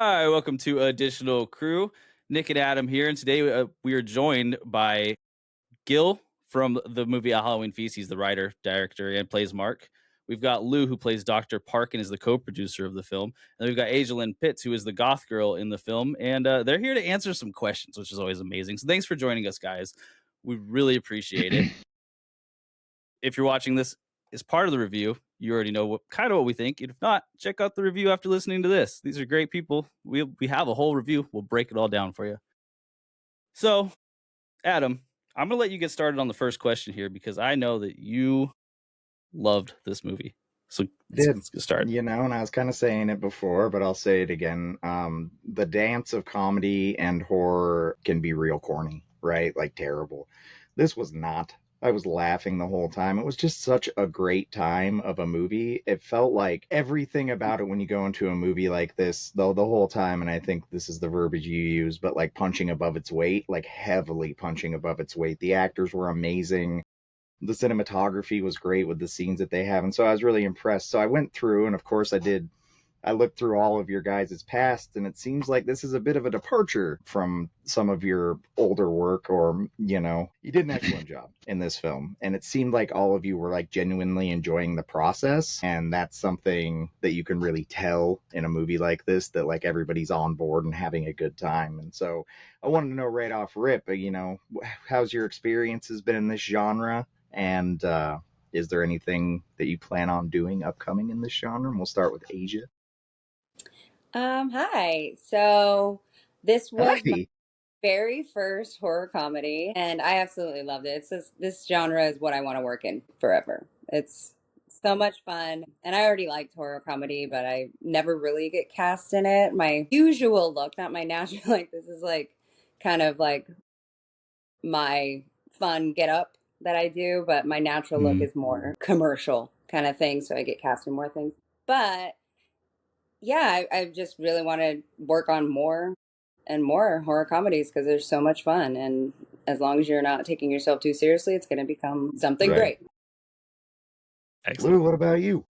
Hi, welcome to Additional Crew. Nick and Adam here, and today we are joined by Gil from the movie A Halloween Feast. He's the writer, director, and plays Mark. We've got Lou, who plays Dr. Park and is the co-producer of the film. And we've got Lynn Pitts, who is the goth girl in the film. And they're here to answer some questions, which is always amazing. So thanks for joining us, guys. We really appreciate it. If you're watching this as part of the review, you already know what we think. And if not, check out the review after listening to this. These are great people. We have a whole review. We'll break it all down for you. So, Adam, I'm gonna let you get started on the first question here because I know that you loved this movie. So Did let's get started. and I was kind of saying it before, but I'll say it again. The dance of comedy and horror can be real corny, right? Like terrible. This was not. I was laughing the whole time. It was just such a great time of a movie. It felt like everything about it when you go into a movie like this, though, the whole time, and I think this is the verbiage you use, but like punching above its weight, like heavily punching above its weight. The actors were amazing. The cinematography was great with the scenes that they have, and so I was really impressed. So I went through, and of course I looked through all of your guys' past, and it seems like this is a bit of a departure from some of your older work, or you did an excellent job in this film, and it seemed like all of you were like genuinely enjoying the process, and that's something that you can really tell in a movie like this, that like everybody's on board and having a good time. And so I wanted to know right off rip, how's your experiences been in this genre, and is there anything that you plan on doing upcoming in this genre? And we'll start with Asia. Hi. So this was my Hi. very first horror comedy, and I absolutely loved it. This genre is what I want to work in forever. It's so much fun, and I already liked horror comedy, but I never really get cast in it. My usual look, not my natural, like this is like kind of like my fun get up that I do, but my natural look Mm. is more commercial kind of thing, so I get cast in more things. But yeah, I just really want to work on more and more horror comedies because they're so much fun. And as long as you're not taking yourself too seriously, it's going to become something Right. great. Lou, Excellent. what about you?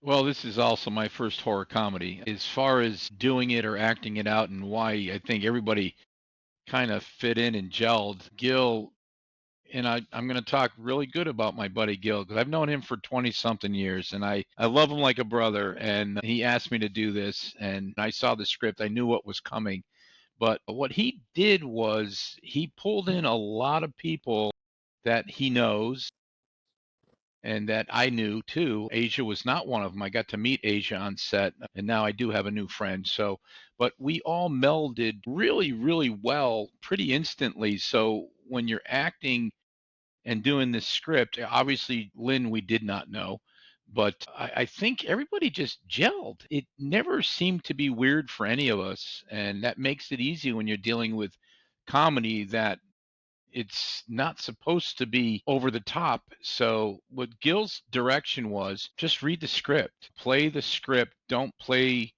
Well, this is also my first horror comedy. As far as doing it or acting it out and why I think everybody kind of fit in and gelled, Gil, and I'm going to talk really good about my buddy Gil because I've known him for 20 something years and I love him like a brother. And he asked me to do this and I saw the script. I knew what was coming. But what he did was he pulled in a lot of people that he knows and that I knew too. Asia was not one of them. I got to meet Asia on set, and now I do have a new friend. So, but we all melded really, really well pretty instantly. So when you're acting and doing this script, obviously, Lynn, we did not know. But I think everybody just gelled. It never seemed to be weird for any of us. And that makes it easy when you're dealing with comedy that it's not supposed to be over the top. So what Gil's direction was just read the script, play the script, don't play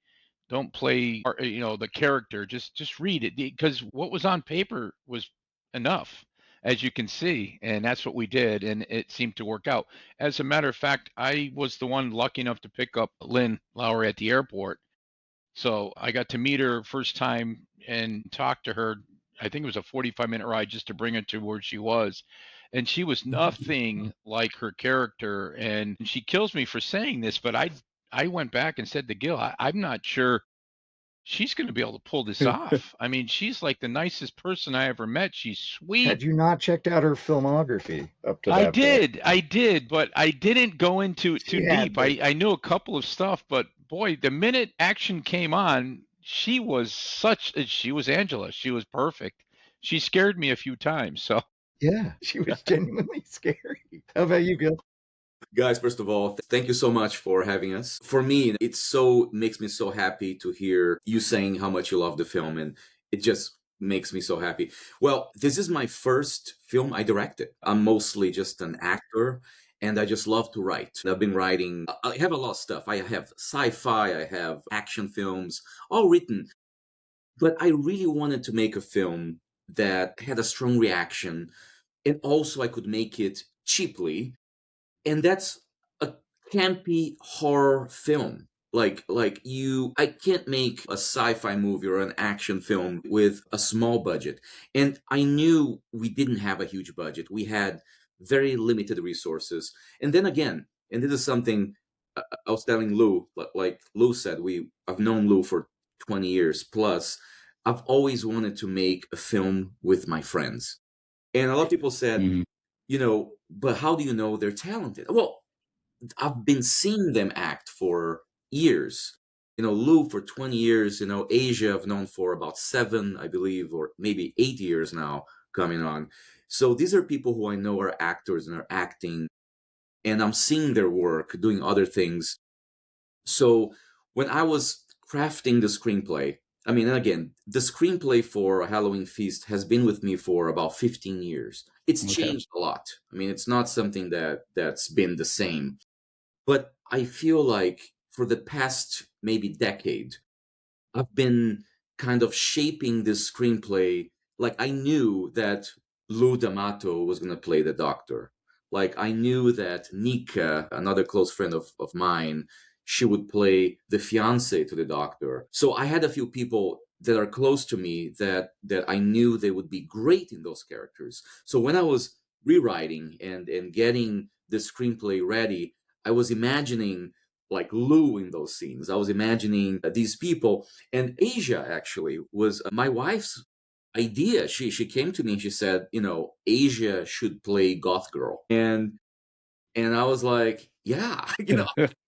the character, just read it because what was on paper was enough, as you can see, and that's what we did, and it seemed to work out. As a matter of fact, I was the one lucky enough to pick up Lynn Lowry at the airport, so I got to meet her first time and talk to her. I think it was a 45-minute ride just to bring her to where she was. And she was nothing like her character. And she kills me for saying this, but I went back and said to Gil, I'm not sure she's going to be able to pull this off. I mean, she's like the nicest person I ever met. She's sweet. Had you not checked out her filmography up to that point? I did, but I didn't go into it too She had deep. the. I knew a couple of stuff, but boy, the minute action came on, she was Angela. She was perfect. She scared me a few times. So Yeah, she was genuinely scary. How about you, Gil? Guys, first of all, thank you so much for having us. For me, it so makes me so happy to hear you saying how much you love the film, and it just makes me so happy. Well, this is my first film I directed. I'm mostly just an actor, and I just love to write. I've been writing, I have a lot of stuff. I have sci-fi, I have action films, all written. But I really wanted to make a film that had a strong reaction, and also I could make it cheaply, and that's a campy horror film. I can't make a sci-fi movie or an action film with a small budget. And I knew we didn't have a huge budget. We had very limited resources. And then again, and this is something I was telling Lou, like Lou said, I've known Lou for 20 years plus. I've always wanted to make a film with my friends. And a lot of people said, Mhm. but how do you know they're talented? Well, I've been seeing them act for years. Lou for 20 years, Asia I've known for about 7, I believe, or maybe 8 years now coming on. So these are people who I know are actors and are acting, and I'm seeing their work doing other things. So when I was crafting the screenplay, I mean, and again, the screenplay for Halloween Feast has been with me for about 15 years. It's Okay. changed a lot. I mean, it's not something that's been the same. But I feel like for the past maybe decade, I've been kind of shaping this screenplay. Like I knew that Lou D'Amato was going to play the doctor. Like I knew that Nika, another close friend of mine, she would play the fiance to the doctor. So I had a few people that are close to me that I knew they would be great in those characters. So when I was rewriting and getting the screenplay ready, I was imagining like Lou in those scenes. I was imagining these people. And Asia actually was my wife's idea. She came to me and she said, Asia should play Goth Girl. And I was like, yeah,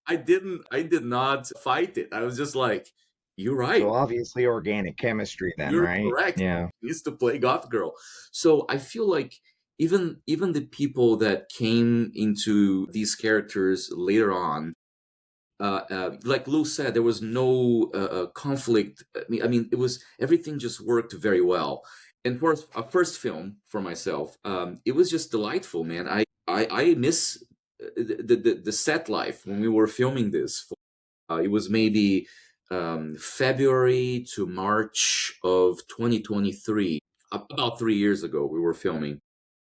I did not fight it. I was just like, you're right. So obviously organic chemistry then, You're right? correct. Yeah. She needs to play Goth Girl. So I feel like even the people that came into these characters later on, like Lou said, there was no conflict. I mean, it was everything just worked very well. And for a first film for myself, it was just delightful, man. I miss the set life when we were filming this. It was maybe February to March of 2023, about 3 years ago. We were filming,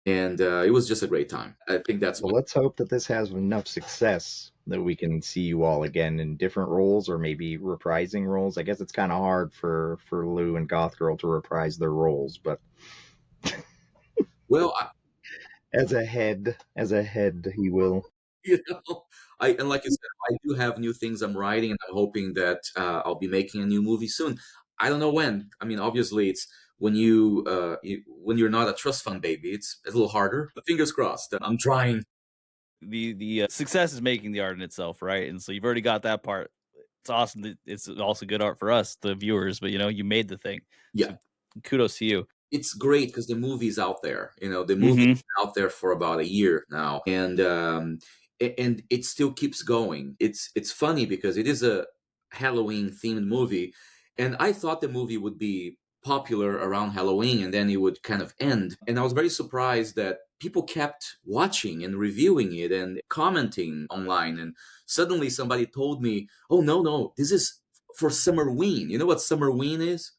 and it was just a great time. I think that's Well, let's hope that this has enough success that we can see you all again in different roles or maybe reprising roles. I guess it's kind of hard for Lou and Goth Girl to reprise their roles, but well. as a head, he will. you know and like you said, I do have new things I'm writing, and I'm hoping that I'll be making a new movie soon. I don't know when. I mean, obviously it's when you're not a trust fund baby, it's a little harder, but fingers crossed. I'm trying. The success is making the art in itself, right? And so you've already got that part. It's awesome that it's also good art for us, the viewers, but you made the thing. Yeah. So kudos to you. It's great because the movie's out there. The movie's out there for about a year now, and it still keeps going. It's funny because it is a Halloween themed movie, and I thought the movie would be popular around Halloween and then it would kind of end. And I was very surprised that people kept watching and reviewing it and commenting online. And suddenly somebody told me, "Oh no, this is for Summerween." You know what Summerween is?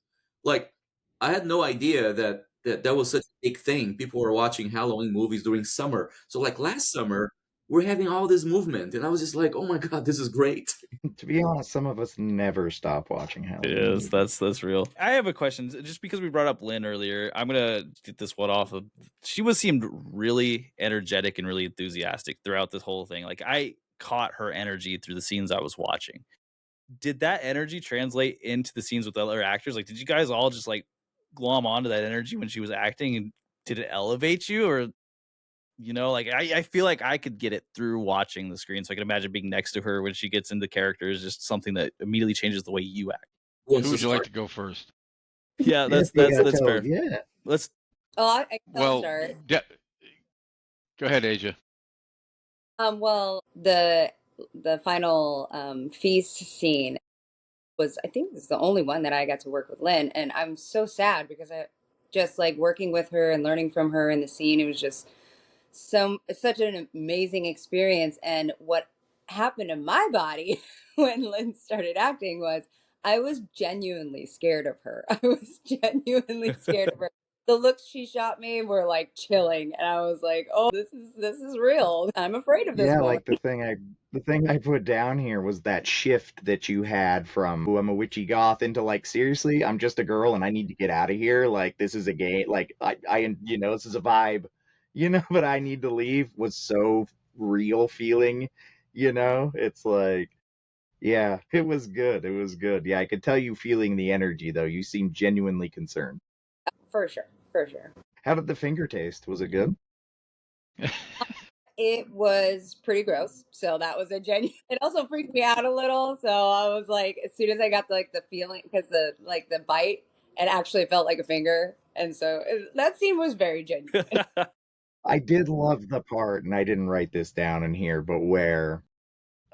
Like I had no idea that was such a big thing. People were watching Halloween movies during summer. So like last summer, we're having all this movement, and I was just like, "Oh my god, this is great." To be honest, some of us never stop watching Halloween. Yes, that's real. I have a question. Just because we brought up Lynn earlier, I'm gonna get this one off of. She seemed really energetic and really enthusiastic throughout this whole thing. Like I caught her energy through the scenes I was watching. Did that energy translate into the scenes with other actors? Like, did you guys all just like glom onto that energy when she was acting, and did it elevate you, or like I feel like I could get it through watching the screen, so I can imagine being next to her when she gets into character is just something that immediately changes the way you act. Who would you like to go first? Yeah, that's fair. Yeah. Let's. I'll Well, start. Go ahead, Asia. Well, the final feast scene was, I think, this is the only one that I got to work with Lynn, and I'm so sad because I just like working with her and learning from her in the scene. It was just such an amazing experience. And what happened to my body when Lynn started acting was I was genuinely scared of her. I was genuinely scared of her. The looks she shot me were like chilling, and I was like, "Oh, this is real. I'm afraid of this Yeah, woman." like the thing I put down here was that shift that you had from "Ooh, I'm a witchy goth" into like, seriously, I'm just a girl and I need to get out of here. Like, this is a game. Like, this is a vibe, but I need to leave, was so real feeling. It's like, yeah, it was good. It was good. Yeah, I could tell you feeling the energy though. You seem genuinely concerned. For sure, for sure. How did the finger taste? Was it good? It was pretty gross, so that was a genuine. It also freaked me out a little, so I was like, as soon as I got the feeling, because the bite, it actually felt like a finger, and so that scene was very genuine. I did love the part, and I didn't write this down in here, but where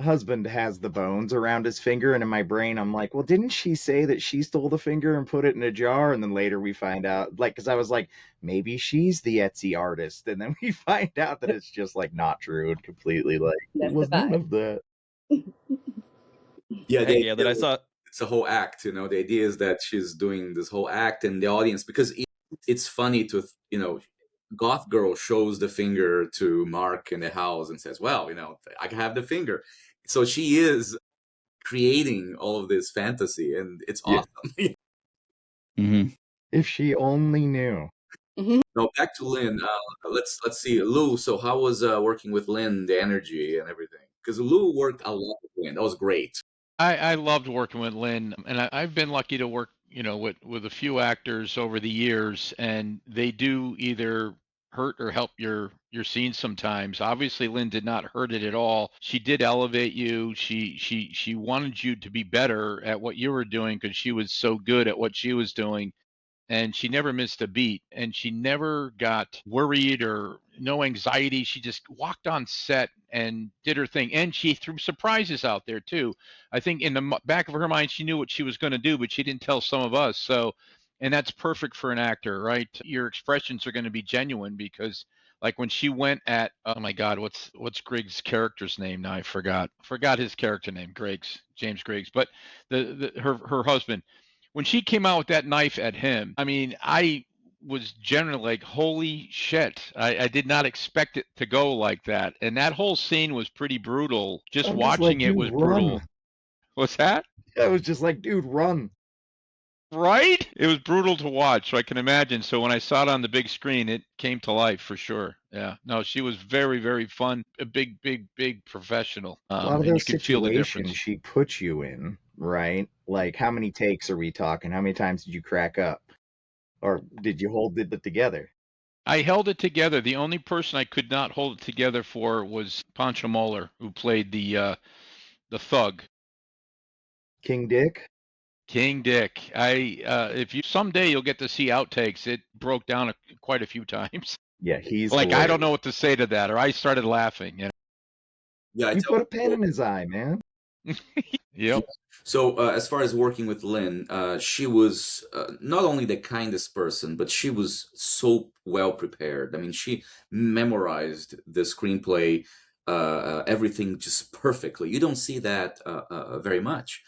husband has the bones around his finger, and in my brain I'm like, well, didn't she say that she stole the finger and put it in a jar? And then later we find out, like, because I was like, maybe she's the Etsy artist, and then we find out that it's just like not true and completely like it That's the was none vibe. of that. Yeah, Hey, yeah, that I saw. it's a whole act. The idea is that she's doing this whole act, and the audience, because it's funny to goth girl shows the finger to Mark in the house and says, well, I can have the finger. So she is creating all of this fantasy, and it's Yeah. awesome. Mm-hmm. If she only knew. Now back to Lynn. Let's see, Lou. So how was working with Lynn, the energy and everything? Because Lou worked a lot with Lynn. That was great. I loved working with Lynn, and I've been lucky to work, with a few actors over the years, and they do either hurt or help your scenes sometimes. Obviously, Lynn did not hurt it at all. She did elevate you. She wanted you to be better at what you were doing because she was so good at what she was doing. And she never missed a beat, and she never got worried or no anxiety. She just walked on set and did her thing, and she threw surprises out there too. I think in the back of her mind she knew what she was going to do, but she didn't tell some of us. So, and that's perfect for an actor, right? Your expressions are going to be genuine, because like when she went at, oh my god, what's Griggs' character's name now? I forgot his character name. James Griggs, but her husband, when she came out with that knife at him, I mean, I was generally like, holy shit. I did not expect it to go like that. And that whole scene was pretty brutal. Just I'm just watching like, it dude, was run. brutal. What's that? I was just like, dude, run. Right? It was brutal to watch, so I can imagine. So when I saw it on the big screen, it came to life for sure. Yeah. No, she was very, very fun. A big, big, big professional. A lot of And you those could feel the situations difference. she puts you in, right? Like, how many takes are we talking? How many times did you crack up? Or did you hold it together? I held it together. The only person I could not hold it together for was Pancho Moller, who played the thug. King Dick? King Dick. If you someday you'll get to see outtakes. It broke down quite a few times. Yeah, he's Like, I don't hilarious. know what to say to that, or I started laughing. Yeah, I You tell put a pen people. in his eye, man. Yep. So as far as working with Lynn, she was not only the kindest person, but she was so well prepared. I mean, she memorized the screenplay, everything just perfectly. You don't see that very much.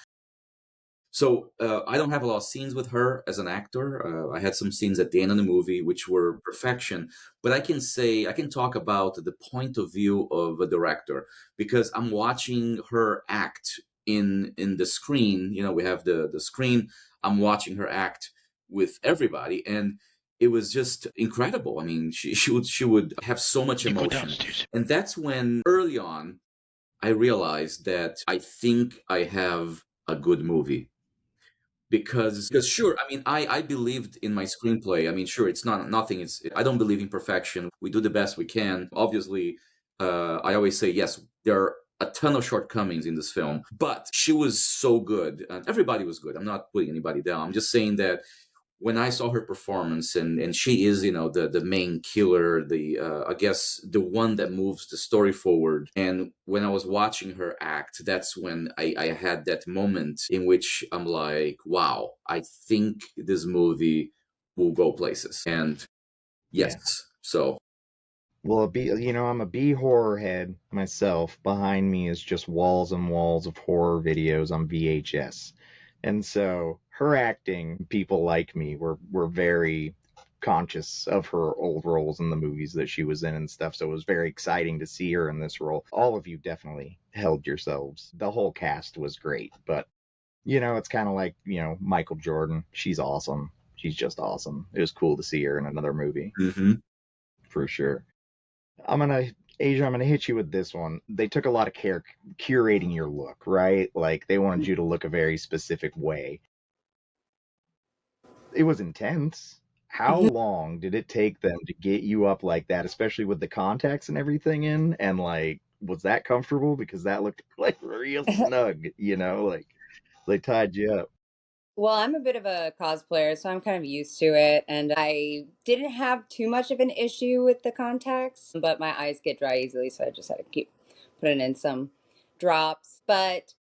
So I don't have a lot of scenes with her as an actor. I had some scenes at the end of the movie which were perfection, but I can talk about the point of view of a director, because I'm watching her act in the screen. We have the screen. I'm watching her act with everybody, and it was just incredible. I mean, she would have so much You go emotion, downstairs. and that's when early on I realized that I think I have a good movie. Because sure, I mean, I believed in my screenplay. I mean, sure, it's not nothing. I don't believe in perfection. We do the best we can. Obviously, I always say yes. There are a ton of shortcomings in this film, but she was so good, and everybody was good. I'm not putting anybody down. I'm just saying that when I saw her performance, and she is, the main killer, the I guess the one that moves the story forward. And when I was watching her act, that's when I had that moment in which I'm like, wow, I think this movie will go places. And yes, Yeah. so Well, I'm a B horror head myself. Behind me is just walls and walls of horror videos on VHS. And so her acting, people like me, were very conscious of her old roles in the movies that she was in and stuff. So it was very exciting to see her in this role. All of you definitely held yourselves. The whole cast was great, but it's kind of like, Michael Jordan. She's awesome. She's just awesome. It was cool to see her in another movie. Mm-hmm. For sure. Asia, I'm gonna hit you with this one. They took a lot of care curating your look, right? Like they wanted you to look a very specific way. It was intense. How long did it take them to get you up like that, especially with the contacts and everything in? And like, was that comfortable? Because that looked like real snug, like they tied you up. Well, I'm a bit of a cosplayer, so I'm kind of used to it. And I didn't have too much of an issue with the contacts, but my eyes get dry easily, so I just had to keep putting in some drops. But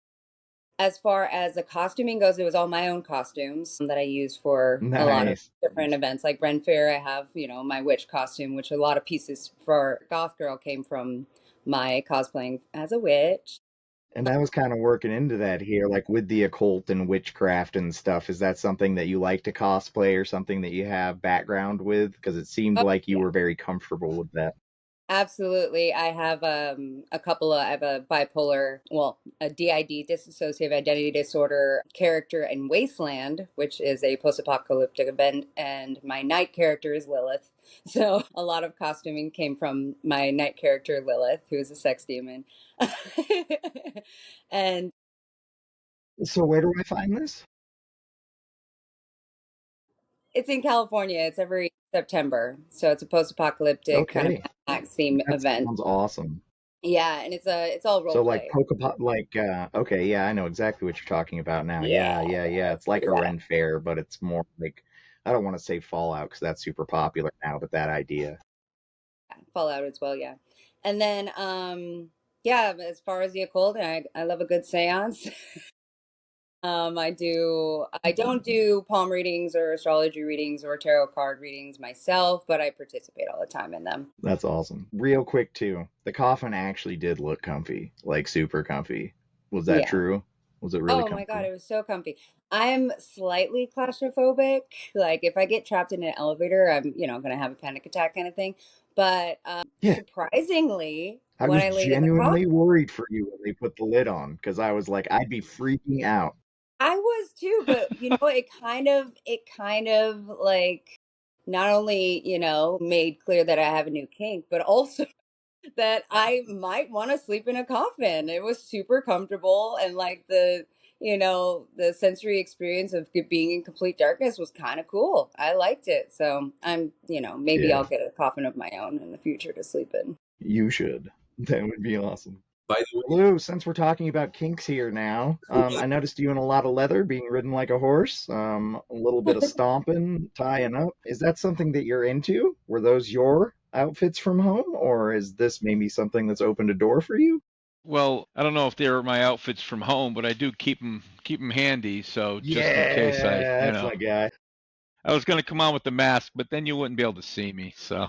as far as the costuming goes, it was all my own costumes that I use for a lot of Nice. different events. Like Ren Fair, I have, my witch costume, which a lot of pieces for Goth Girl came from my cosplaying as a witch. And I was kind of working into that here, like with the occult and witchcraft and stuff. Is that something that you like to cosplay or something that you have background with? Because it seemed Oh, like you yeah. were very comfortable with that. Absolutely. I have I have a bipolar, well, a DID, dissociative identity disorder character in Wasteland, which is a post-apocalyptic event, and my night character is Lilith. So a lot of costuming came from my night character Lilith, who is a sex demon. And So where do I find this? it's in California. It's every September. So it's a post-apocalyptic kind of Okay, Max theme that event. sounds awesome. Yeah, and it's all role So like play. okay, yeah, I know exactly what you're talking about now. Yeah, Yeah. It's like a yeah. Ren Fair, but it's more like, I don't want to say Fallout because that's super popular now, but that idea. Fallout as well, yeah. And then yeah, as far as the occult, I love a good seance. I don't do palm readings or astrology readings or tarot card readings myself, but I participate all the time in them. That's awesome. Real quick too, the coffin actually did look comfy, like super comfy. Was that Yeah. true? Was it really Oh my God, comfy? it was so comfy. I'm slightly claustrophobic. Like if I get trapped in an elevator, I'm, gonna have a panic attack kind of thing. But Yeah, surprisingly, I when was I laid in the coffin, genuinely worried for you when they put the lid on because I was like, I'd be freaking out. I was too, but it kind of like not only, made clear that I have a new kink, but also that I might want to sleep in a coffin. It was super comfortable and like the sensory experience of being in complete darkness was kind of cool. I liked it. So maybe Yeah, I'll get a coffin of my own in the future to sleep in. you should. That would be awesome. By the way, Lou, since we're talking about kinks here now, I noticed you in a lot of leather, being ridden like a horse, a little bit of stomping, tying up. Is that something that you're into? Were those your outfits from home, or is this maybe something that's opened a door for you? Well, I don't know if they're my outfits from home, but I do keep them handy. So just in case Yeah, that's my guy. I was going to come on with the mask, but then you wouldn't be able to see me. So It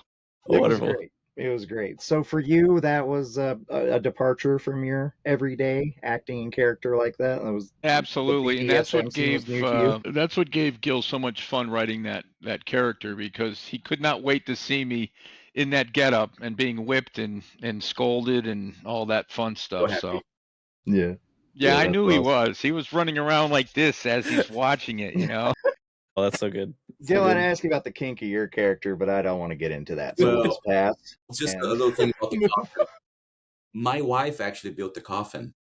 was Wonderful. great. It was great. So for you, that was a departure from your everyday acting and character like that. That was the absolutely, and BDSM scene was new to you. that's what gave Gil so much fun writing that character because he could not wait to see me in that getup and being whipped and scolded and all that fun so stuff. So happy. Yeah, yeah, I that's knew he awesome. was. He was running around like this as he's watching it. Oh, that's so good. So Gil, I'd good. ask you about the kink of your character, but I don't want to get into that. So we'll Well, just pass. just a And little thing about the coffin. My wife actually built the coffin.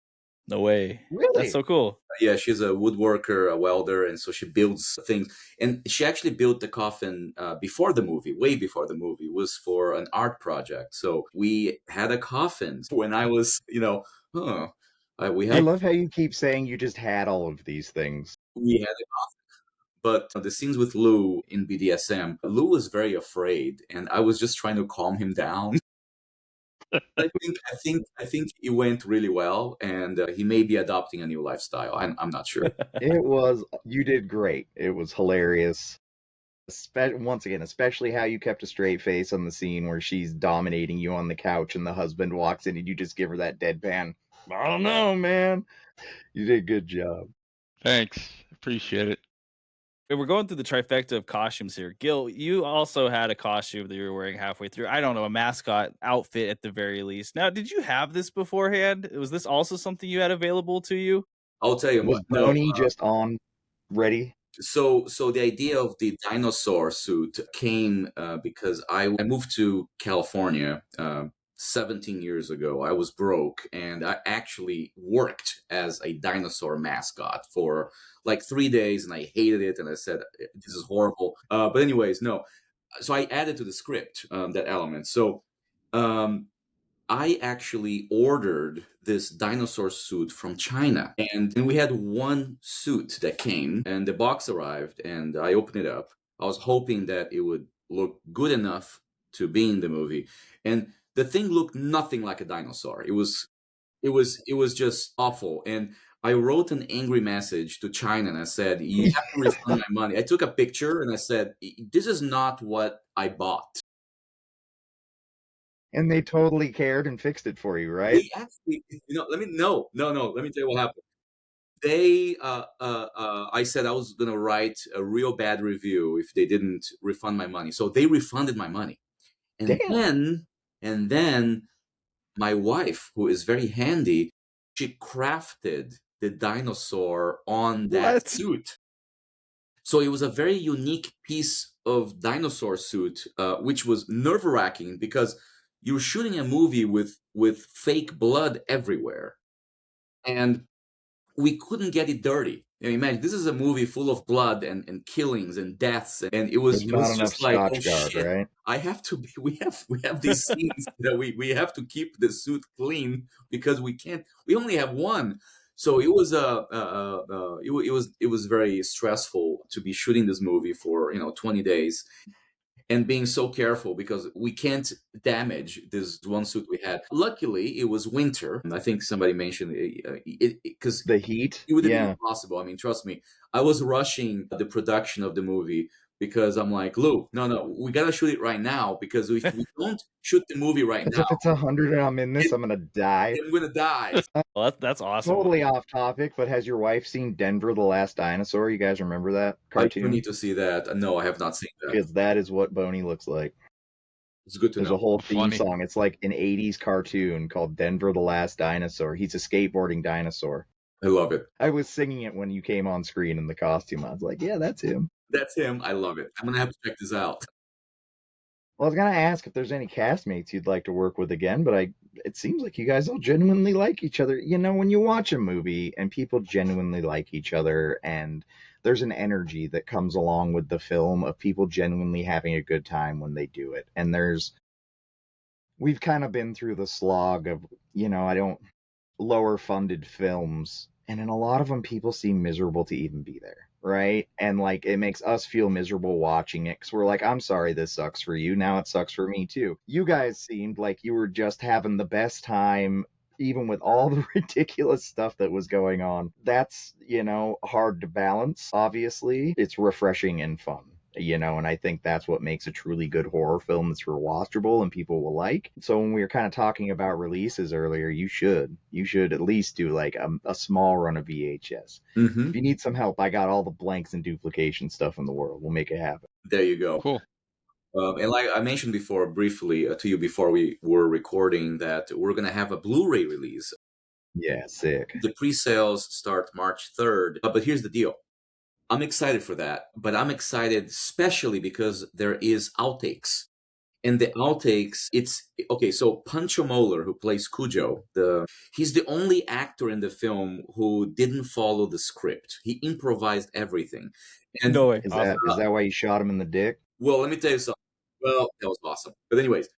No way. That's really, so cool. Yeah, she's a woodworker, a welder, and so she builds things. And she actually built the coffin before the movie, way before the movie. It was for an art project. So we had a coffin when I was, we I had love how you keep saying you just had all of these things. we had a coffin. But the scenes with Lou in BDSM, Lou was very afraid, and I was just trying to calm him down. I think it went really well, and he may be adopting a new lifestyle. I'm not sure. You did great. It was hilarious. Once again, especially how you kept a straight face on the scene where she's dominating you on the couch and the husband walks in and you just give her that deadpan. I don't know, man. You did a good job. Thanks, appreciate it. And we're going through the trifecta of costumes here. Gil, you also had a costume that you were wearing halfway through. I don't know, a mascot outfit at the very least. Now, did you have this beforehand? Was this also something you had available to you? I'll tell you, Was no. Boney just on ready? So the idea of the dinosaur suit came because I moved to California 17 years ago. I was broke, and I actually worked as a dinosaur mascot for like 3 days, and I hated it. And I said, "This is horrible." But anyways, no. So I added to the script that element. So um, I actually ordered this dinosaur suit from China, and we had one suit that came, and the box arrived, and I opened it up. I was hoping that it would look good enough to be in the movie, and the thing looked nothing like a dinosaur. It was just awful, and I wrote an angry message to China, and I said, "You have to refund my money." I took a picture, and I said, "This is not what I bought." And they totally cared and fixed it for you, right? They actually, let me no, no, no. Let me tell you what happened. They, I said I was gonna write a real bad review if they didn't refund my money. So they refunded my money, and Damn. then my wife, who is very handy, she crafted the dinosaur on that What? suit. So it was a very unique piece of dinosaur suit, which was nerve-wracking because you're shooting a movie with fake blood everywhere, and we couldn't get it dirty. Imagine this is a movie full of blood and killings and deaths, and it was There's not enough just like, oh Scotch Guard, shit. right? I have to be, we have these scenes that we have to keep the suit clean because we only have one. So it was it was very stressful to be shooting this movie for 20 days and being so careful because we can't damage this one suit we had. Luckily, it was winter. I think somebody mentioned it because The heat. it would have been Yeah. impossible. I mean, trust me, I was rushing the production of the movie because I'm like, Lou, no, we gotta shoot it right now because if we don't shoot the movie right Because now, if it's 100 and I'm in this, I'm gonna die. I'm gonna die. Well, that's awesome. Totally off topic, but has your wife seen Denver the Last Dinosaur? You guys remember that I do cartoon? need to see that. No, I have not seen that. Because that is what Boney looks like. It's good to There's know. a whole theme Funny. song. It's like an 80s cartoon called Denver the Last Dinosaur. He's a skateboarding dinosaur. I love it. I was singing it when you came on screen in the costume. I was like, yeah, that's him. That's him. I love it. I'm gonna have to check this out. Well, I was gonna ask if there's any castmates you'd like to work with again, but it seems like you guys all genuinely like each other. When you watch a movie and people genuinely like each other, and there's an energy that comes along with the film of people genuinely having a good time when they do it. And we've kind of been through the slog of, lower funded films, and in a lot of them people seem miserable to even be there, right? And like it makes us feel miserable watching it because we're like, I'm sorry this sucks for you, now it sucks for me too. You guys seemed like you were just having the best time even with all the ridiculous stuff that was going on. That's hard to balance. Obviously it's refreshing and fun, and I think that's what makes a truly good horror film that's rewatchable and people will like. So when we were kind of talking about releases earlier, you should at least do like a small run of VHS. Mm-hmm. If you need some help, I got all the blanks and duplication stuff in the world. We'll make it happen. There you go. Cool. And like I mentioned before, briefly to you before we were recording, that we're going to have a Blu-ray release. Yeah, sick. The pre-sales start March 3rd. But here's the deal. I'm excited for that, but I'm excited especially because there is outtakes. And the outtakes, it's okay. So Pancho Moller, who plays Cujo, he's the only actor in the film who didn't follow the script. He improvised everything. And No way. Is Awesome. that why you shot him in the dick? well, let me tell you something. Well, that was awesome. But anyways,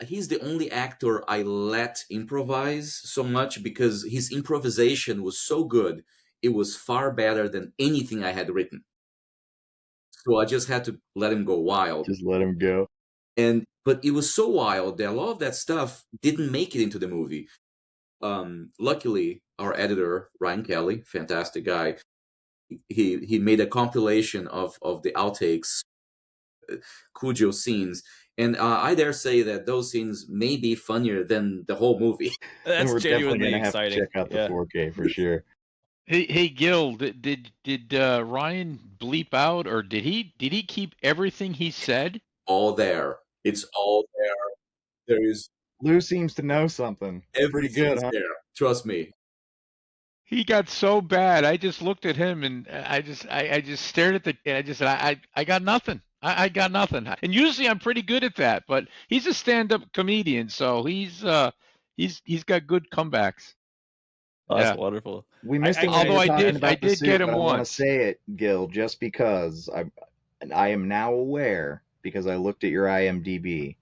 he's the only actor I let improvise so much because his improvisation was so good. It was far better than anything I had written. So I just had to let him go wild. Just let him go. But it was so wild that a lot of that stuff didn't make it into the movie. Luckily, our editor, Ryan Kelly, fantastic guy, he made a compilation of the outtakes, Cujo scenes. And I dare say that those scenes may be funnier than the whole movie. And That's we're definitely genuinely gonna have to exciting. check out the Yeah. 4K for sure. Hey, Gil, did Ryan bleep out, or did he keep everything he said? All there. It's all there. There is Lou seems to know something. Pretty everything good, is huh? there. Trust me. He got so bad. I just looked at him and I just stared at and I just said, I got nothing. I got nothing. And usually I'm pretty good at that, but he's a stand-up comedian, so he's got good comebacks. Oh, that's Yeah. wonderful. We missed it when you Although were I talking did about the get suit, him but I want to once. say it, Gil, just because I am now aware because I looked at your IMDb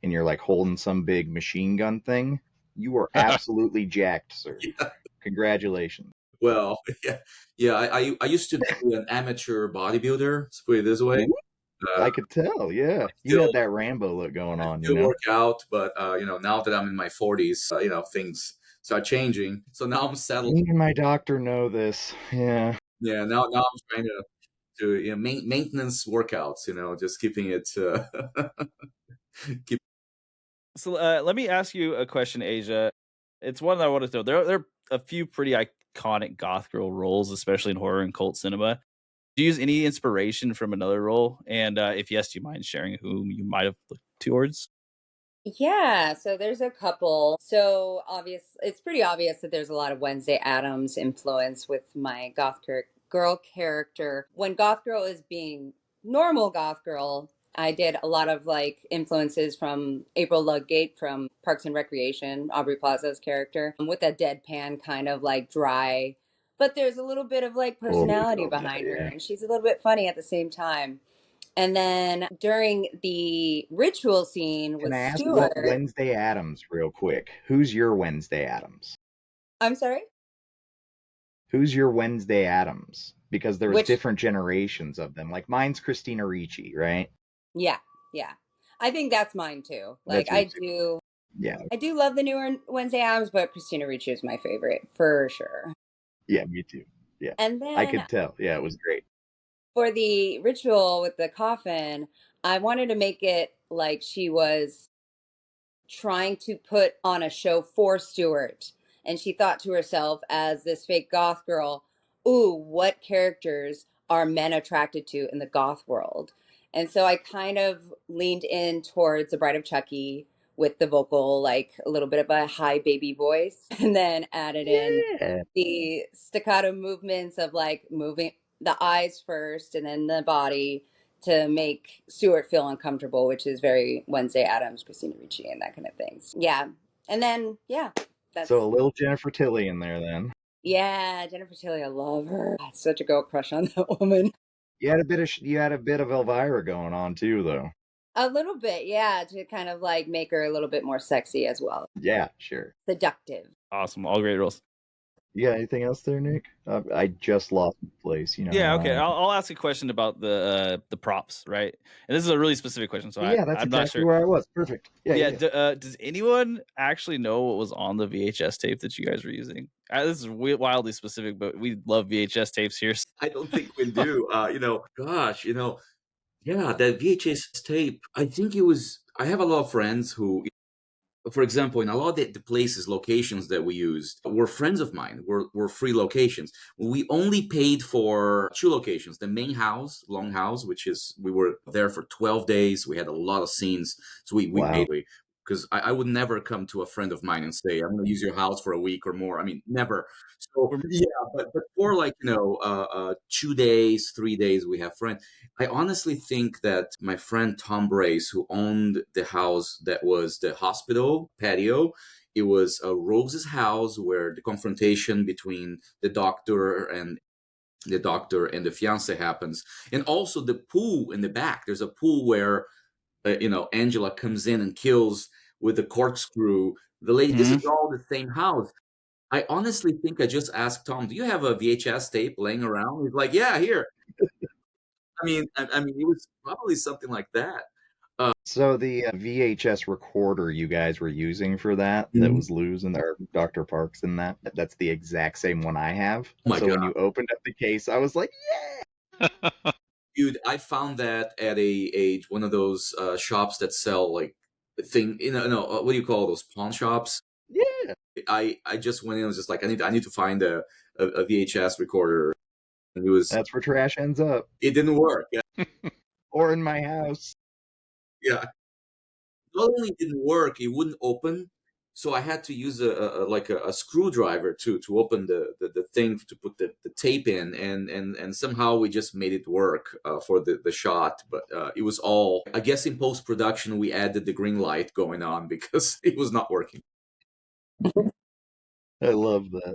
and you're like holding some big machine gun thing. You are absolutely jacked, sir. Congratulations. Well, yeah. I used to be an amateur bodybuilder. Let's put it this way. Ooh, Uh, I could tell, yeah. You still had that Rambo look going on, you still know? work out, but now that I'm in my 40s, things start changing. So now I'm settled. Me and my doctor know this. Yeah. Yeah, now I'm trying to maintenance workouts. Just keeping it. Keep. So let me ask you a question, Asia. It's one that I want to throw. There are a few pretty iconic goth girl roles, especially in horror and cult cinema. Do you use any inspiration from another role? And if yes, do you mind sharing whom you might have looked towards? Yeah, so there's a couple. So it's pretty obvious that there's a lot of Wednesday Addams influence with my girl character. When Goth Girl is being normal Goth Girl, I did a lot of like influences from April Ludgate from Parks and Recreation, Aubrey Plaza's character, with that deadpan kind of like dry, but there's a little bit of like Oh, we personality love that, behind her, yeah. and she's a little bit funny at the same time. And then during the ritual scene Can with I ask what Stuart, Wednesday Addams, real quick? Who's your Wednesday Addams? I'm sorry, Who's your Wednesday Addams? Because there was which, different generations of them. Like mine's Christina Ricci, right? yeah, yeah. I think that's mine too. Like That's yours too. Yeah, I do love the newer Wednesday Addams, but Christina Ricci is my favorite for sure. yeah, me too. Yeah, And I then could tell. Yeah, it was great. for the ritual with the coffin, I wanted to make it like she was trying to put on a show for Stuart. And she thought to herself, as this fake goth girl, ooh, what characters are men attracted to in the goth world? And so I kind of leaned in towards The Bride of Chucky with the vocal, like a little bit of a high baby voice, and then added in Yeah. the staccato movements of like moving the eyes first and then the body to make Stuart feel uncomfortable, which is very Wednesday Addams, Christina Ricci, and that kind of things. Yeah. And then, yeah, that's, So a little Jennifer Tilly in there then. yeah, Jennifer Tilly, I love her. I had such a girl crush on that woman. You had a bit of Elvira going on too, though. A little bit, yeah, to kind of like make her a little bit more sexy as well. Yeah, sure. Seductive. Awesome, all great roles. You got anything else there, Nick? I just lost my place. You know. Yeah, how okay. I am. I'll ask a question about the props, right? And this is a really specific question, so Yeah, that's I'm not exactly sure. where I was. Perfect. Yeah. Does anyone actually know what was on the VHS tape that you guys were using? This is wildly specific, but we love VHS tapes here. I don't think we do. Gosh, yeah, that VHS tape. I think it was. I have a lot of friends who, for example, in a lot of the places, locations that we used were friends of mine, were free locations. We only paid for two locations: the main house, Longhouse, which is we were there for 12 days. We had a lot of scenes, so we Wow. paid because I would never come to a friend of mine and say, I'm going to use your house for a week or more. I mean, never. So yeah, but for like 2 days, 3 days, we have friends. I honestly think that my friend Tom Brace, who owned the house that was the hospital patio, it was Rose's house where the confrontation between the doctor and the fiance happens, and also the pool in the back. There's a pool where Angela comes in and kills with the corkscrew the lady. This is all the same house. I honestly think I just asked Tom, "Do you have a VHS tape laying around?" He's like, "Yeah, here." I mean, it was probably something like that. So the VHS recorder you guys were using for that Mhm. was Lou's and or Dr. Parks in that's the exact same one I have. Oh my So when God. you opened up the case, I was like, Dude, I found that at one of those shops that sell like what do you call those pawn shops? yeah. I just went in and was just like, I need to find a VHS recorder. And That's where trash ends up. it didn't work. Or in my house. Yeah. Not only didn't work, it wouldn't open. So I had to use a screwdriver to open the thing to put the tape in, and somehow we just made it work for the shot. But it was all, I guess, in post production we added the green light going on because it was not working. I love that.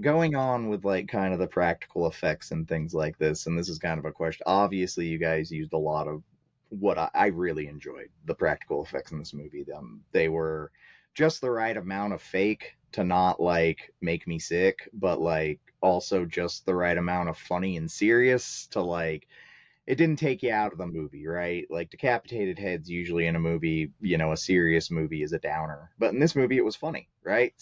Going on with like kind of the practical effects and things like this, and this is kind of a question. Obviously, you guys used a lot of what I really enjoyed, the practical effects in this movie. They were just the right amount of fake to not like make me sick, but like also just the right amount of funny and serious to like it didn't take you out of the movie, right? Like decapitated heads usually in a movie, a serious movie is a downer. But in this movie it was funny, right?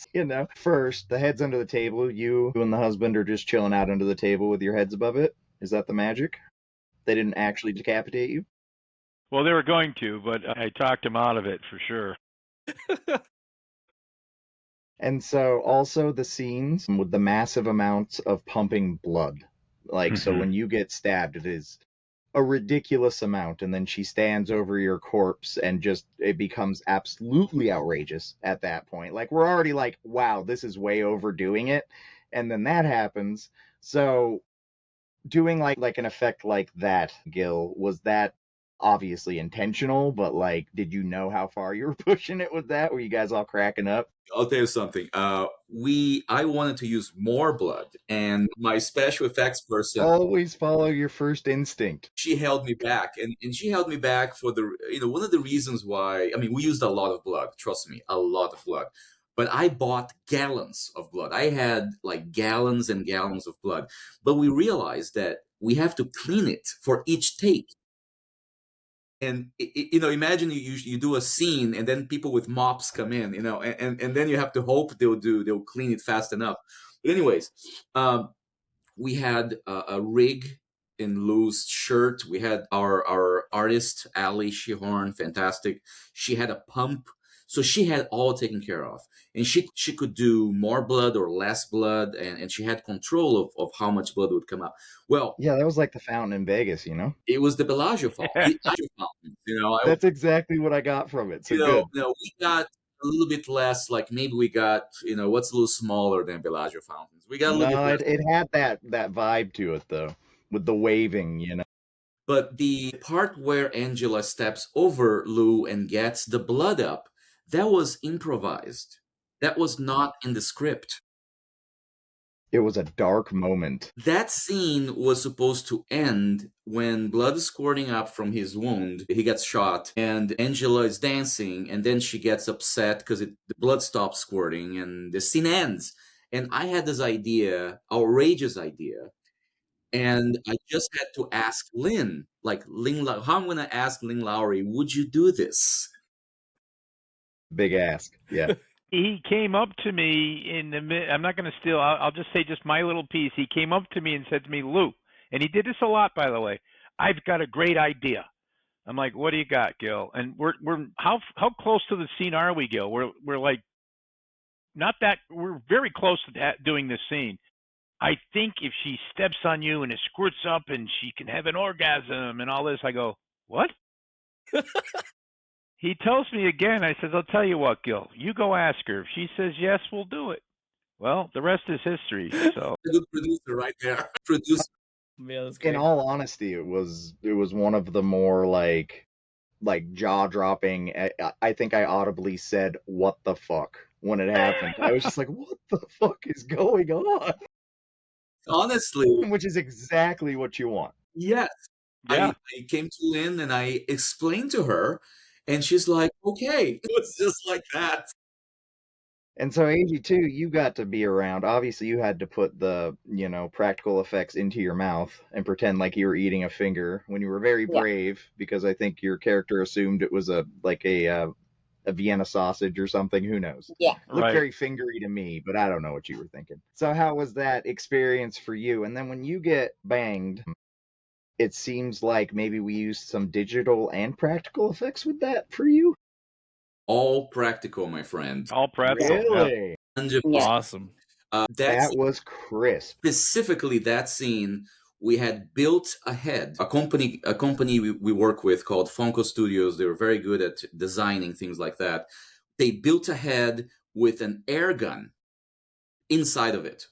First, the head's under the table, you and the husband are just chilling out under the table with your heads above it. Is that the magic? They didn't actually decapitate you? Well, they were going to, but I talked him out of it for sure. And so also the scenes with the massive amounts of pumping blood. Like, so when you get stabbed, it is a ridiculous amount, and then she stands over your corpse and just it becomes absolutely outrageous at that point. Like we're already like, wow, this is way overdoing it, and then that happens. So doing like an effect like that, Gil, was that obviously intentional, but like did you know how far you were pushing it with that? Were you guys all cracking up? I'll tell you something. I wanted to use more blood, and my special effects person, Always follow your first instinct. she held me back, and she held me back for one of the reasons why. I mean, we used a lot of blood. Trust me, a lot of blood. But I bought gallons of blood. I had like gallons and gallons of blood. But we realized that we have to clean it for each take. And imagine you do a scene and then people with mops come in, and then you have to hope they'll clean it fast enough. But anyways, we had a rig in Lou's shirt. We had our artist Ali Shihorn, fantastic. She had a pump, so she had all taken care of, and she could do more blood or less blood, and she had control of how much blood would come out. Well, Yeah, that was like the fountain in Vegas, it was the Bellagio fountain. That's exactly what I got from it. So good. We got a little bit less. Like maybe we got what's a little smaller than Bellagio fountains. We got a little bit less. It had that vibe to it though, with the waving, But the part where Angela steps over Lou and gets the blood up, that was improvised. That was not in the script. It was a dark moment. That scene was supposed to end when blood is squirting up from his wound. He gets shot, and Angela is dancing, and then she gets upset because the blood stops squirting, and the scene ends. And I had this idea, outrageous idea, and I just had to ask Lynn, how I'm going to ask Lynn Lowry, would you do this? Big ask, yeah. He came up to me I'm not going to steal, I'll just say just my little piece. He came up to me and said to me, Lou, and he did this a lot, by the way, I've got a great idea. I'm like, what do you got, Gil? And we're how close to the scene are we, Gil? We're like, not that, we're very close to that, doing this scene. I think if she steps on you and it squirts up and she can have an orgasm and all this, I go, what? He tells me again, I says, I'll tell you what, Gil, you go ask her. If she says yes, we'll do it. Well, the rest is history. So a good producer right there. Producer. Yeah, that's great. In all honesty, it was one of the more like jaw-dropping. I think I audibly said, what the fuck, when it happened. I was just like, what the fuck is going on? Honestly. Which is exactly what you want. Yes. Yeah. I came to Lynn and I explained to her, and she's like, okay. It was just like that. And so, Angie, too, you got to be around. Obviously, you had to put the, practical effects into your mouth and pretend like you were eating a finger when you were very brave, because I think your character assumed it was a Vienna sausage or something. Who knows? Yeah. Looked very fingery to me, but I don't know what you were thinking. So how was that experience for you? And then when you get banged, it seems like maybe we used some digital and practical effects with that for you? All practical, my friend. All practical. Really? Yeah. Awesome. That was crisp. Specifically that scene we had built ahead. A company we work with called Funko Studios, they were very good at designing things like that. They built ahead with an air gun inside of it.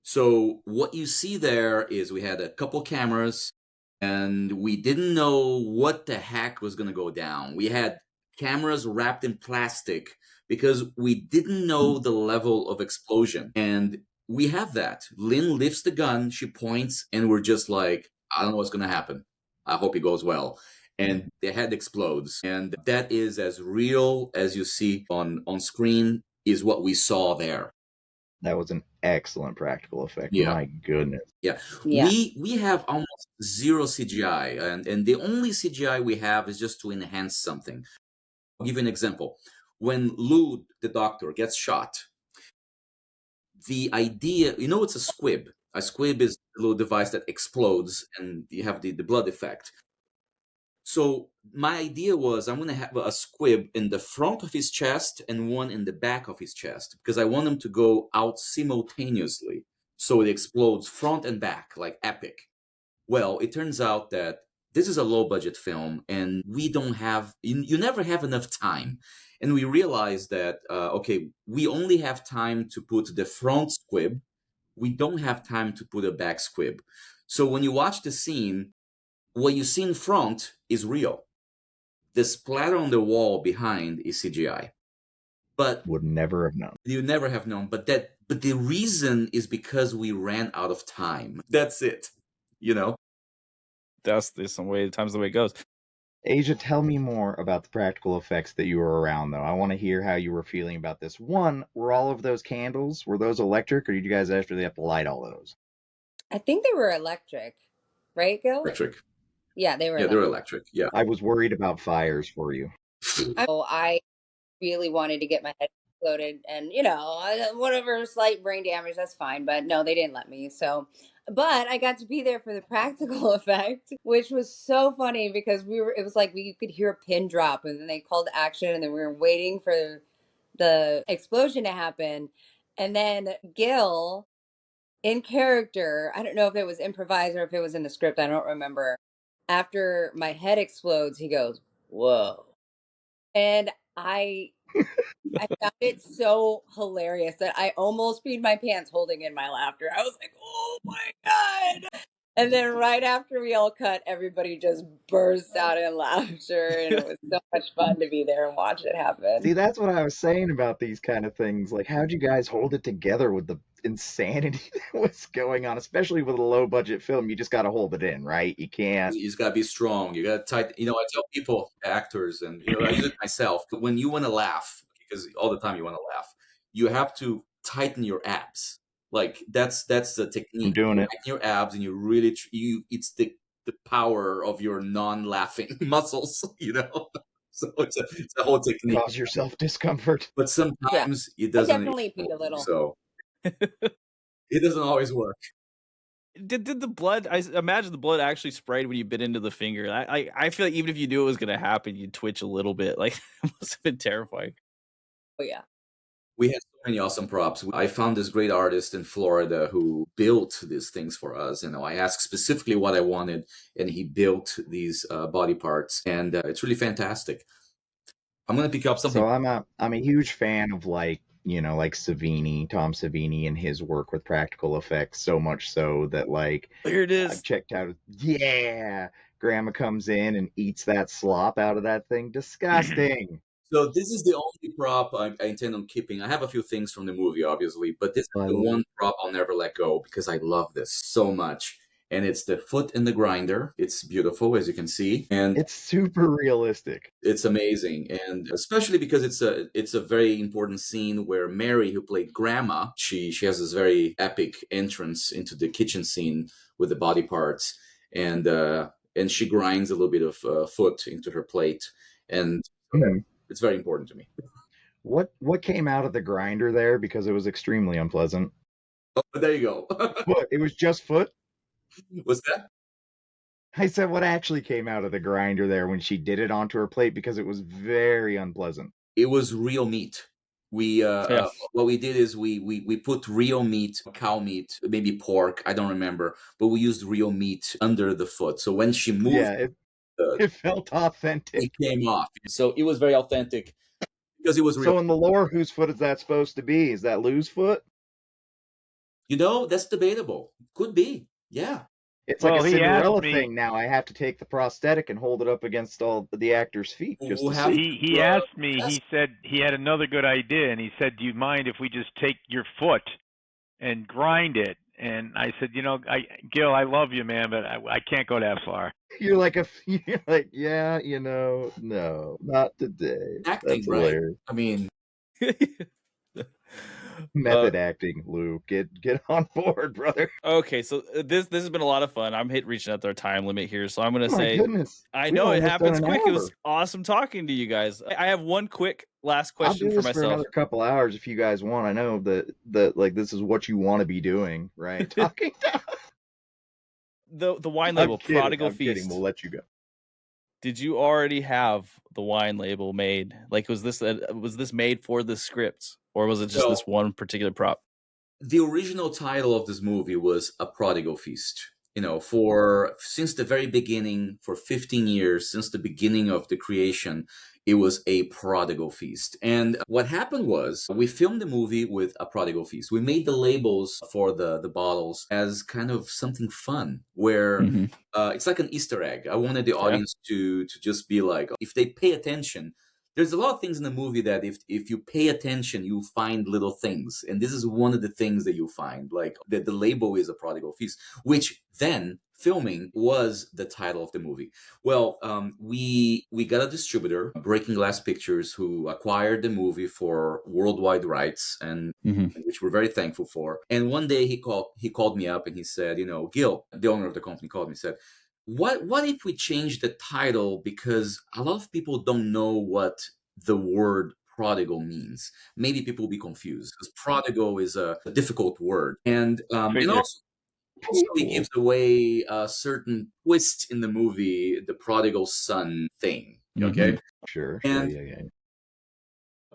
So what you see there is we had a couple cameras and we didn't know what the heck was going to go down. We had cameras wrapped in plastic because we didn't know the level of explosion. And we have that. Lynn lifts the gun, she points, and we're just like, I don't know what's going to happen. I hope it goes well. And the head explodes. And that is as real as you see on screen is what we saw there. That was an excellent practical effect. Yeah. My goodness. Yeah. Yeah. We have almost zero CGI, and the only CGI we have is just to enhance something. I'll give you an example. When Lou, the doctor, gets shot, the idea, it's a squib. A squib is a little device that explodes, and you have the blood effect. So my idea was I'm going to have a squib in the front of his chest and one in the back of his chest because I want them to go out simultaneously. So it explodes front and back, like epic. Well, it turns out that this is a low budget film and we don't have, you never have enough time. And we realized that, okay, we only have time to put the front squib. We don't have time to put a back squib. So when you watch the scene, what you see in front is real. The splatter on the wall behind is CGI. But would never have known. You never have known. But the reason is because we ran out of time. That's it. That's the way it goes. Asia, tell me more about the practical effects that you were around, though. I want to hear how you were feeling about this. One, were all of those candles, were those electric, or did you guys actually have to light all those? I think they were electric, right, Gil? Electric. Yeah, they were. Yeah, they're electric. Yeah. I was worried about fires for you. I really wanted to get my head exploded, and whatever slight brain damage, that's fine. But no, they didn't let me. So, but I got to be there for the practical effect, which was so funny because it was like we could hear a pin drop, and then they called action, and then we were waiting for the explosion to happen, and then Gil, in character, I don't know if it was improvised or if it was in the script, I don't remember. After my head explodes, he goes, "Whoa." And I found it so hilarious that I almost peed my pants holding in my laughter. I was like, "Oh my God." And then right after we all cut, everybody just burst out in laughter. And it was so much fun to be there and watch it happen. See, that's what I was saying about these kind of things. Like, how'd you guys hold it together with the insanity that was going on, especially with a low budget film? You just got to hold it in, right? You can't. You just got to be strong. You got to tight. I tell people, actors, and I use it myself. When you want to laugh, because all the time you want to laugh, you have to tighten your abs. Like that's the technique. I'm doing it. Tighten your abs, and you really it's the power of your non-laughing muscles. So it's a whole technique. Cause yourself discomfort. But sometimes it doesn't. I definitely peed a little. So it doesn't always work. Did the blood? I imagine the blood actually sprayed when you bit into the finger. I feel like even if you knew it was going to happen, you'd twitch a little bit. Like it must have been terrifying. Oh yeah. We had so many awesome props. I found this great artist in Florida who built these things for us. I asked specifically what I wanted, and he built these body parts, and it's really fantastic. I'm going to pick up something. So I'm a huge fan of like Savini, Tom Savini, and his work with practical effects. So much so that here it is. I've checked out. Yeah, Grandma comes in and eats that slop out of that thing. Disgusting. So this is the only prop I intend on keeping. I have a few things from the movie, obviously, but this is the one prop I'll never let go because I love this so much. And it's the foot in the grinder. It's beautiful, as you can see, and it's super realistic. It's amazing, and especially because it's a very important scene where Mary, who played Grandma, she has this very epic entrance into the kitchen scene with the body parts, and she grinds a little bit of foot into her plate, and it's very important to me. What came out of the grinder there? Because it was extremely unpleasant. Oh, there you go. What? It was just foot? What's that? I said what actually came out of the grinder there when she did it onto her plate because it was very unpleasant. It was real meat. We Yeah. what we did is we put real meat, cow meat, maybe pork, I don't remember, but we used real meat under the foot. So when she moved, Yeah, uh, it felt authentic. it came off. So it was very authentic because it was real. So in the lore, whose foot is that supposed to be? Is that Lou's foot? That's debatable. Could be. Yeah. It's like a Well, he asked Cinderella me. thing now. I have to take the prosthetic and hold it up against all the actor's feet just We'll to have see. He asked me. He said he had another good idea, and he said, "Do you mind if we just take your foot and grind it?" And I said, Gil, I love you, man, but I can't go that far. You're like yeah, no, not today. acting, That's right? hilarious. I mean, Method acting, Lou. Get on board, brother. Okay, so this has been a lot of fun. I'm reaching out our time limit here, so I'm gonna Oh my say goodness. I We've know it almost happens done an quick. It was hour. awesome talking to you guys. I have one quick last I'll question do for this for myself. another couple hours if you guys want. I know that like this is what you want to be doing, right? Talking. The wine I'm label, kidding. Prodigal I'm kidding. Feast. We'll let you go. Did you already have the wine label made? Like, was this made for the script, or was it just No. this one particular prop? the original title of this movie was A Prodigal Feast. Since the very beginning, for 15 years, since the beginning of the creation, it was A Prodigal Feast. And what happened was we filmed the movie with A Prodigal Feast. We made the labels for the bottles as kind of something fun, where it's like an Easter egg. I wanted the audience to just be like, if they pay attention, there's a lot of things in the movie that if you pay attention, you find little things. And this is one of the things that you find, like the label is A Prodigal Feast, which then filming was the title of the movie. Well, we got a distributor, Breaking Glass Pictures, who acquired the movie for worldwide rights, and which we're very thankful for. And one day he called me up and he said, Gil, the owner of the company, called me and said, what if we change the title, because a lot of people don't know what the word prodigal means. Maybe people will be confused because prodigal is a difficult word, and also he gives away a certain twist in the movie, the prodigal son thing. Okay, Sure. and Yeah.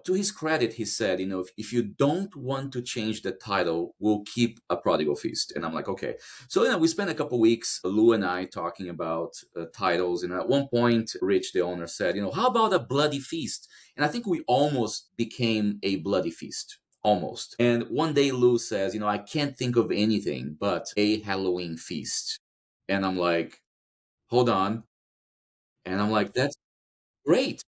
to his credit, he said, if you don't want to change the title, we'll keep A Prodigal Feast. And I'm like, okay. So, we spent a couple weeks, Lou and I, talking about titles. And at one point, Rich, the owner, said, how about A Bloody Feast? And I think we almost became A Bloody Feast. Almost. And one day, Lou says, I can't think of anything but A Halloween Feast. And I'm like, hold on. And I'm like, that's great.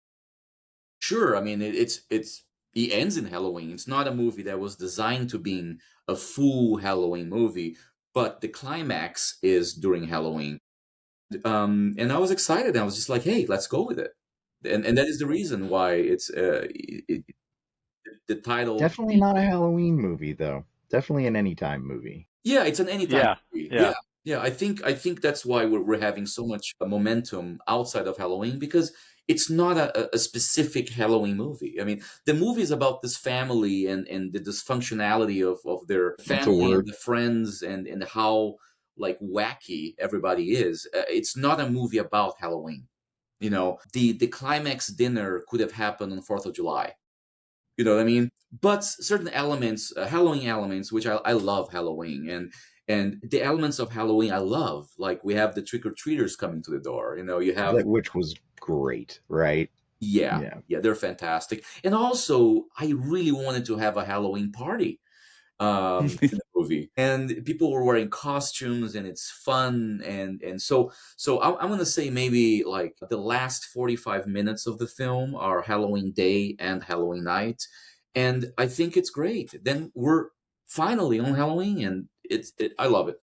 Sure, I mean he ends in Halloween. It's not a movie that was designed to being a full Halloween movie, but the climax is during Halloween. And I was excited. I was just like, hey, let's go with it. And that is the reason why it's the title. Definitely not a Halloween movie though. Definitely an anytime movie. Yeah, it's an anytime movie. Yeah. Yeah. I think that's why we're having so much momentum outside of Halloween, because it's not a specific Halloween movie. I mean, the movie is about this family and the dysfunctionality of their family and the friends and how like wacky everybody is. It's not a movie about Halloween. The climax dinner could have happened on 4th of July. You know what I mean? But certain elements, Halloween elements, which I love Halloween, and the elements of Halloween I love, like we have the trick-or-treaters coming to the door. You have which was great, right? Yeah, they're fantastic. And also, I really wanted to have a Halloween party in the movie, and people were wearing costumes, and it's fun, and so I'm gonna say maybe like the last 45 minutes of the film are Halloween Day and Halloween Night, and I think it's great. Then we're finally on Halloween, and I love it.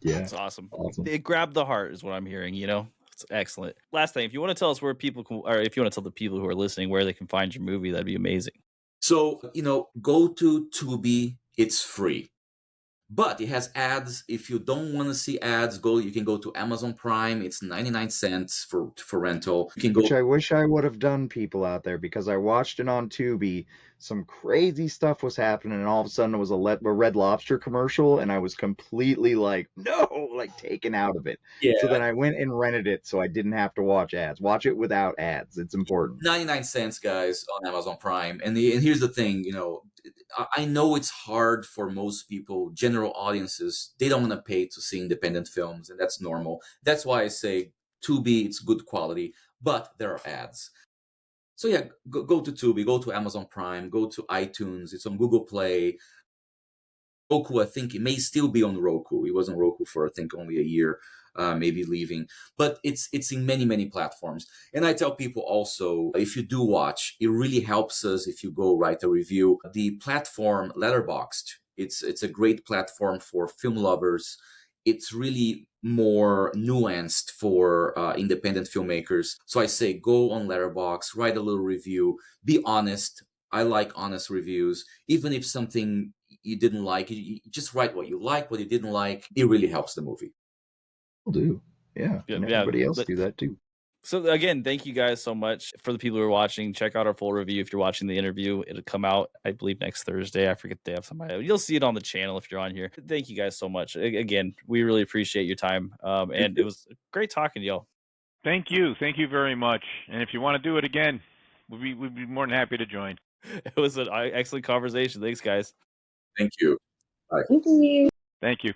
Yeah, it's awesome. It grabbed the heart, is what I'm hearing. It's excellent. Last thing, if you want to tell us where people can, or if you want to tell the people who are listening where they can find your movie, that'd be amazing. So, go to Tubi. It's free. But it has ads. If you don't want to see ads, you can go to Amazon Prime. It's 99 cents for rental. You can go. Which I wish I would have done, people out there, because I watched it on Tubi. Some crazy stuff was happening, and all of a sudden it was a Red Lobster commercial, and I was completely like, no, like taken out of it. Yeah. So then I went and rented it so I didn't have to watch ads. Watch it without ads. It's important. 99 cents, guys, on Amazon Prime. And here's the thing, I know it's hard for most people, general audiences. They don't want to pay to see independent films, and that's normal. That's why I say Tubi, it's good quality, but there are ads. So yeah, go to Tubi, go to Amazon Prime, go to iTunes. It's on Google Play. Roku, I think it may still be on Roku. It was on Roku for I think only a year, maybe leaving. But it's in many platforms. And I tell people also, if you do watch, it really helps us if you go write a review. The platform Letterboxd, it's a great platform for film lovers. It's really more nuanced for independent filmmakers. So I say go on Letterboxd, write a little review, be honest. I like honest reviews, even if something you didn't like, you just write what you like, what you didn't like. It really helps the movie. Will do. Yeah. And everybody else do that too. So again, thank you guys so much. For the people who are watching, check out our full review. If you're watching the interview, it'll come out, I believe, next Thursday. I forget the day of somebody. You'll see it on the channel if you're on here. Thank you guys so much. Again, we really appreciate your time. And it was great talking to y'all. Thank you. Thank you very much. And if you want to do it again, we'd be more than happy to join. It was an excellent conversation. Thanks, guys. Thank you. Bye. Thank you. Thank you.